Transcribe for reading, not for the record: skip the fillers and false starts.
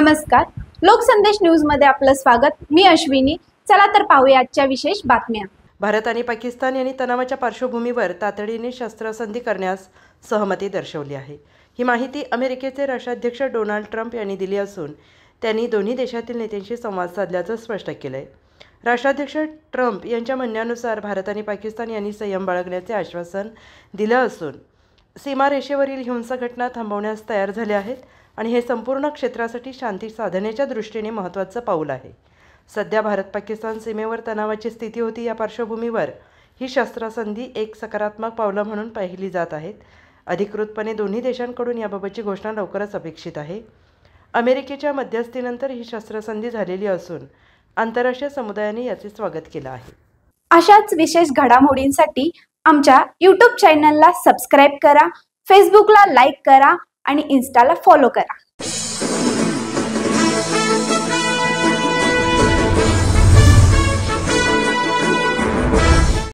नमस्कार, लोकसंदेश न्यूज मध्ये आपलं स्वागत। मी अश्विनी। चला तर पाहूया आजच्या विशेष बातम्या। भारत आणि पाकिस्तान यांनी तणावाच्या पार्श्वभूमीवर तातडीने शस्त्रसंधी करण्यास सहमती दर्शवली आहे। ही माहिती अमेरिकेचे राष्ट्राध्यक्ष डोनाल्ड ट्रम्प यांनी दिली असून त्यांनी दोन्ही देशातील नेत्यांशी संवाद साधल्याचं स्पष्ट केलंय। राष्ट्राध्यक्ष ट्रम्प यांच्या म्हणण्यानुसार भारत आणि पाकिस्तान यांनी संयम बाळगण्याचे आश्वासन दिलं असून सीमारेषेवरील हिंसक घटना थांबवण्यास तयार झाले आहेत आणि हे संपूर्ण क्षेत्रासाठी शांती साधण्याच्या दृष्टीने महत्त्वाचं पाऊल आहे। सध्या भारत-पाकिस्तान सीमेवर तणावाची स्थिती होती। या पार्श्वभूमीवर ही शस्त्रसंधी एक सकारात्मक पावलं म्हणून पाहिली जात आहेत। अधिकृतपणे दोन्ही देशांकडून याबाबतची घोषणा लवकरच अपेक्षित आहे। अमेरिकेच्या मध्यस्थीनंतर ही शस्त्रसंधी झालेली असून आंतरराष्ट्रीय समुदायाने याचे स्वागत केलं आहे। अशाच विशेष घडामोडींसाठी आमच्या YouTube चॅनलला सबस्क्राइब करा, फेसबुकला लाईक करा आणि इन्स्टाला फॉलो करा।